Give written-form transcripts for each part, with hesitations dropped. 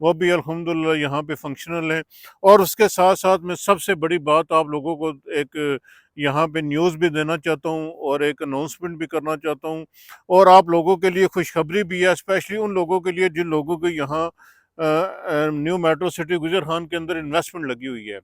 وہ بھی الحمدللہ یہاں پہ فنکشنل ہیں۔ اور اس کے ساتھ ساتھ میں سب سے بڑی بات آپ لوگوں کو ایک یہاں پہ نیوز بھی دینا چاہتا ہوں اور ایک اناؤنسمنٹ بھی کرنا چاہتا ہوں، اور آپ لوگوں کے لیے خوشخبری بھی ہے، اسپیشلی ان لوگوں کے لیے جن لوگوں کو یہاں نیو میٹرو سٹی گجر خان کے اندر انویسٹمنٹ لگی ہوئی ہے۔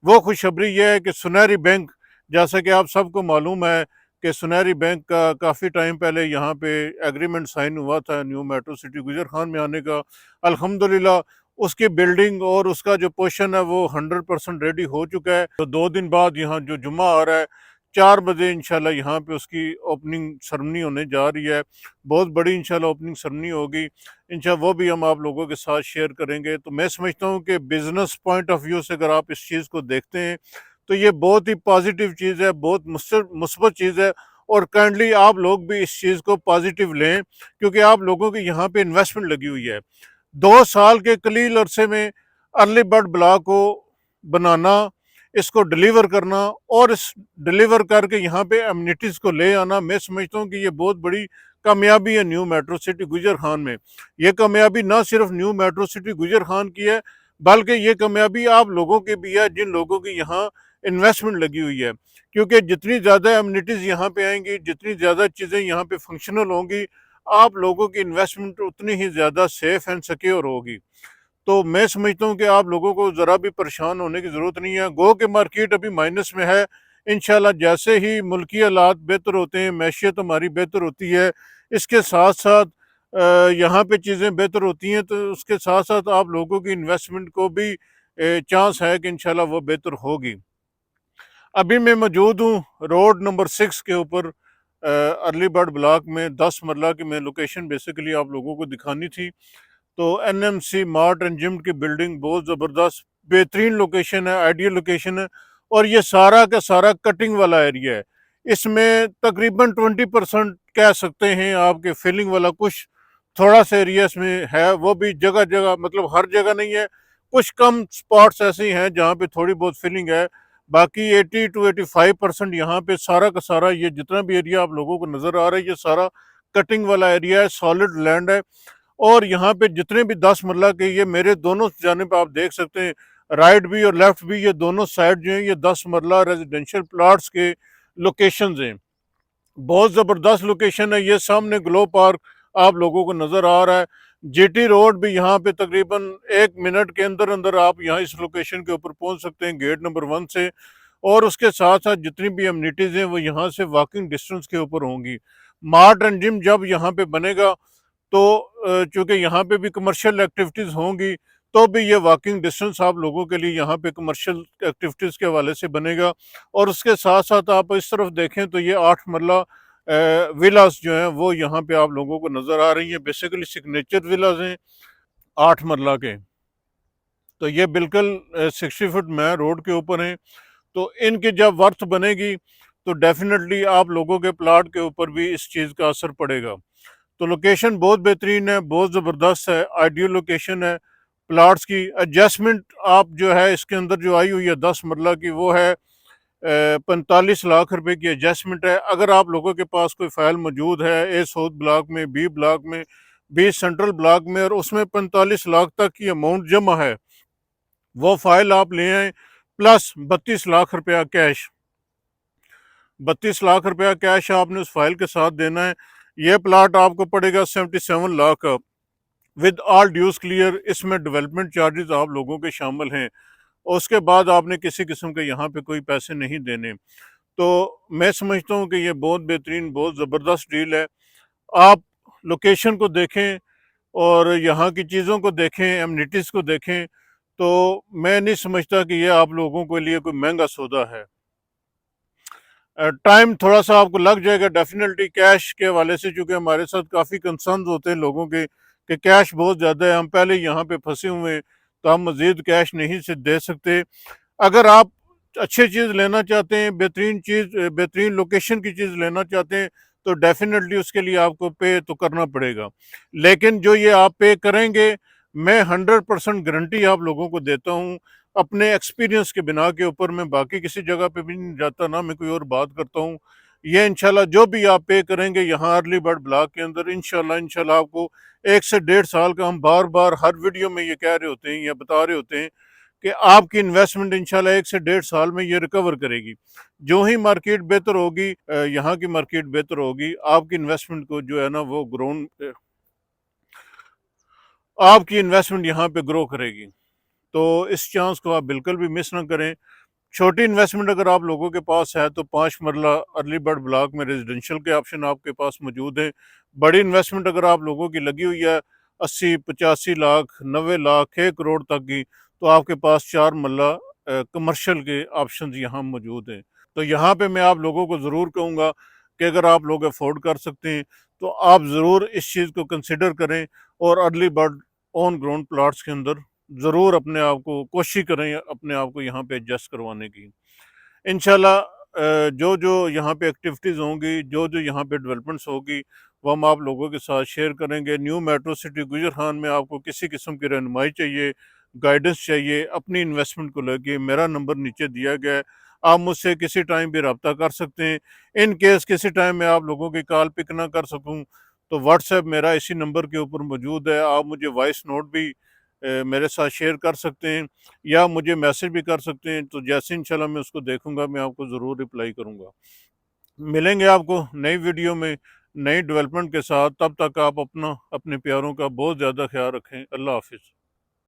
وہ خوشخبری یہ ہے کہ سنہری بینک، جیسا کہ آپ سب کو معلوم ہے کہ سنہری بینک کا کافی ٹائم پہلے یہاں پہ ایگریمنٹ سائن ہوا تھا نیو میٹرو سٹی گجر خان میں آنے کا۔ الحمدللہ اس کی بلڈنگ اور اس کا جو پورشن ہے وہ 100% ریڈی ہو چکا ہے۔ تو 2 دن بعد یہاں جو جمعہ آ رہا ہے 4 بجے انشاءاللہ یہاں پہ اس کی اوپننگ سرمنی ہونے جا رہی ہے، بہت بڑی انشاءاللہ اوپننگ سرمنی ہوگی انشاءاللہ، وہ بھی ہم آپ لوگوں کے ساتھ شیئر کریں گے۔ تو میں سمجھتا ہوں کہ بزنس پوائنٹ آف ویو سے اگر آپ اس چیز کو دیکھتے ہیں تو یہ بہت ہی پازیٹیو چیز ہے، بہت مثبت چیز ہے، اور کائنڈلی آپ لوگ بھی اس چیز کو پازیٹیو لیں، کیونکہ آپ لوگوں کی یہاں پہ انویسٹمنٹ لگی ہوئی ہے۔ 2 سال کے قلیل عرصے میں ارلی برڈ بلاک کو بنانا، اس کو ڈیلیور کرنا، اور اس ڈیلیور کر کے یہاں پہ امنیٹیز کو لے آنا، میں سمجھتا ہوں کہ یہ بہت بڑی کامیابی ہے نیو میٹرو سٹی گجر خان میں۔ یہ کامیابی نہ صرف نیو میٹرو سٹی گجر خان کی ہے، بلکہ یہ کامیابی آپ لوگوں کی بھی ہے جن لوگوں کی یہاں انویسٹمنٹ لگی ہوئی ہے، کیونکہ جتنی زیادہ امنیٹیز یہاں پہ آئیں گی، جتنی زیادہ چیزیں یہاں پہ فنکشنل ہوں گی، آپ لوگوں کی انویسٹمنٹ اتنی ہی زیادہ سیف اینڈ سیکیور ہوگی۔ تو میں سمجھتا ہوں کہ آپ لوگوں کو ذرا بھی پریشان ہونے کی ضرورت نہیں ہے۔ گو کہ مارکیٹ ابھی مائنس میں ہے، انشاءاللہ جیسے ہی ملکی حالات بہتر ہوتے ہیں، معیشت ہماری بہتر ہوتی ہے، اس کے ساتھ ساتھ یہاں پہ چیزیں بہتر ہوتی ہیں، تو اس کے ساتھ ساتھ آپ لوگوں کی انویسٹمنٹ کو بھی چانس ہے کہ انشاءاللہ وہ بہتر ہوگی۔ ابھی میں موجود ہوں روڈ نمبر 6 کے اوپر، ارلی برڈ بلاک میں 10 مرلہ کی میں لوکیشن بیسیکلی آپ لوگوں کو دکھانی تھی۔ تو N M C mart and gym کی بلڈنگ بہت زبردست بہترین لوکیشن ہے، آئیڈیل لوکیشن ہے، اور یہ سارا کا سارا کٹنگ والا ایریا ہے۔ اس میں تقریباً 20% کہہ سکتے ہیں آپ کے فیلنگ والا کچھ تھوڑا سا ایریا اس میں ہے، وہ بھی جگہ جگہ، مطلب ہر جگہ نہیں ہے، کچھ کم سپاٹس ایسے ہیں جہاں پہ تھوڑی بہت فیلنگ ہے، باقی 80 to 85% یہاں پہ سارا کا سارا یہ جتنا بھی ایریا آپ لوگوں کو نظر آ رہا ہے یہ سارا کٹنگ والا ایریا ہے، سالڈ لینڈ ہے۔ اور یہاں پہ جتنے بھی 10 مرلہ کے، یہ میرے دونوں جانب آپ دیکھ سکتے ہیں، رائٹ بھی اور لیفٹ بھی، یہ دونوں سائڈ جو ہیں یہ 10 مرلہ ریزیڈینشل پلاٹس کے لوکیشنز ہیں۔ بہت زبردست لوکیشن ہے، یہ سامنے گلو پارک آپ لوگوں کو نظر آ رہا ہے، جی ٹی روڈ بھی یہاں پہ تقریباً 1 منٹ کے اندر اندر آپ یہاں اس لوکیشن کے اوپر پہنچ سکتے ہیں گیٹ نمبر 1 سے، اور اس کے ساتھ ساتھ جتنی بھی امنیٹیز ہیں وہ یہاں سے واکنگ ڈسٹنس کے اوپر ہوں گی۔ مارٹ اینڈ جم جب یہاں پہ بنے گا تو چونکہ یہاں پہ بھی کمرشل ایکٹیویٹیز ہوں گی، تو بھی یہ واکنگ ڈسٹنس آپ لوگوں کے لیے یہاں پہ کمرشل ایکٹیویٹیز کے حوالے سے بنے گا۔ اور اس کے ساتھ ساتھ آپ اس طرف دیکھیں تو یہ 8 مرلہ ویلاز جو ہیں وہ یہاں پہ آپ لوگوں کو نظر آ رہی ہیں، بیسیکلی سگنیچر ویلاز ہیں 8 مرلہ کے، تو یہ بالکل 60 فٹ میں روڈ کے اوپر ہیں۔ تو ان کی جب ورتھ بنے گی تو ڈیفینیٹلی آپ لوگوں کے پلاٹ کے اوپر بھی اس چیز کا اثر پڑے گا۔ تو لوکیشن بہت بہترین ہے، بہت زبردست ہے، آئیڈیل لوکیشن ہے۔ پلاٹس کی ایڈجسٹمنٹ آپ جو ہے اس کے اندر جو آئی ہوئی ہے 10 مرلہ کی، وہ ہے 45 لاکھ روپے کی ایڈجسٹمنٹ ہے۔ اگر آپ لوگوں کے پاس کوئی فائل موجود ہے اے ساؤتھ بلاک میں، بی بلاک میں، بی سینٹرل بلاک میں، اور اس میں 45 لاکھ تک کی اماؤنٹ جمع ہے، وہ فائل آپ لے آئیں، پلس 32 لاکھ روپیہ کیش۔ 32 لاکھ روپیہ کیش آپ نے اس فائل کے ساتھ دینا ہے۔ یہ پلاٹ آپ کو پڑے گا 77 لاکھ کا، ود آل ڈیوز کلیئر۔ اس میں ڈیولپمنٹ چارجز آپ لوگوں کے شامل ہیں، اور اس کے بعد آپ نے کسی قسم کے یہاں پہ کوئی پیسے نہیں دینے۔ تو میں سمجھتا ہوں کہ یہ بہت بہترین، بہت زبردست ڈیل ہے۔ آپ لوکیشن کو دیکھیں اور یہاں کی چیزوں کو دیکھیں، ایمنیٹیز کو دیکھیں، تو میں نہیں سمجھتا کہ یہ آپ لوگوں کے لیے کوئی مہنگا سودا ہے۔ ٹائم تھوڑا سا آپ کو لگ جائے گا ڈیفینیٹلی کیش کے حوالے سے، چونکہ ہمارے ساتھ کافی کنسرنز ہوتے ہیں لوگوں کے کہ کیش بہت زیادہ ہے، ہم پہلے یہاں پہ پھنسے ہوئے ہیں تو ہم مزید کیش نہیں سے دے سکتے۔ اگر آپ اچھی چیز لینا چاہتے ہیں، بہترین چیز، بہترین لوکیشن کی چیز لینا چاہتے ہیں، تو ڈیفینیٹلی اس کے لیے آپ کو پے تو کرنا پڑے گا، لیکن جو یہ آپ پے کریں گے، میں 100% گارنٹی آپ لوگوں کو دیتا ہوں اپنے ایکسپیرینس کے بنا کے اوپر، میں باقی کسی جگہ پہ بھی نہیں جاتا، نہ میں کوئی اور بات کرتا ہوں، یہ انشاءاللہ جو بھی آپ پے کریں گے یہاں ارلی برڈ بلاک کے اندر انشاءاللہ آپ کو 1 سے 1.5 سال کا، ہم بار بار ہر ویڈیو میں یہ کہہ رہے ہوتے ہیں یا بتا رہے ہوتے ہیں کہ آپ کی انویسٹمنٹ انشاءاللہ 1 سے 1.5 سال میں یہ ریکور کرے گی۔ جو ہی مارکیٹ بہتر ہوگی، یہاں کی مارکیٹ بہتر ہوگی، آپ کی انویسٹمنٹ کو جو ہے نا وہ آپ کی انویسٹمنٹ یہاں پہ گرو کرے گی۔ تو اس چانس کو آپ بالکل بھی مس نہ کریں۔ چھوٹی انویسٹمنٹ اگر آپ لوگوں کے پاس ہے تو 5 مرلہ ارلی برڈ بلاک میں ریزیڈنشل کے آپشن آپ کے پاس موجود ہیں۔ بڑی انویسٹمنٹ اگر آپ لوگوں کی لگی ہوئی ہے 80 85 لاکھ 90 لاکھ 1 کروڑ تک کی، تو آپ کے پاس 4 مرلہ کمرشل کے آپشنز یہاں موجود ہیں۔ تو یہاں پہ میں آپ لوگوں کو ضرور کہوں گا کہ اگر آپ لوگ افورڈ کر سکتے ہیں تو آپ ضرور اس چیز کو کنسیڈر کریں اور early bird on ground plots کے اندر ضرور اپنے آپ کو کوشش کریں اپنے آپ کو یہاں پہ ایڈجسٹ کروانے کی۔ انشاءاللہ جو یہاں پہ ایکٹیویٹیز ہوں گی، جو یہاں پہ ڈیولپمنٹس ہوگی، وہ ہم آپ لوگوں کے ساتھ شیئر کریں گے۔ نیو میٹرو سٹی گجران میں آپ کو کسی قسم کی رہنمائی چاہیے، گائیڈنس چاہیے اپنی انویسٹمنٹ کو لے کے، میرا نمبر نیچے دیا گیا ہے، آپ مجھ سے کسی ٹائم بھی رابطہ کر سکتے ہیں۔ ان کیس کسی ٹائم میں آپ لوگوں کی کال پک نہ کر سکوں تو واٹس ایپ میرا اسی نمبر کے اوپر موجود ہے، آپ مجھے وائس نوٹ بھی میرے ساتھ شیئر کر سکتے ہیں یا مجھے میسج بھی کر سکتے ہیں، تو جیسے انشاءاللہ میں اس کو دیکھوں گا میں آپ کو ضرور رپلائی کروں گا۔ ملیں گے آپ کو نئی ویڈیو میں نئی ڈیولپمنٹ کے ساتھ، تب تک آپ اپنے پیاروں کا بہت زیادہ خیال رکھیں۔ اللہ حافظ۔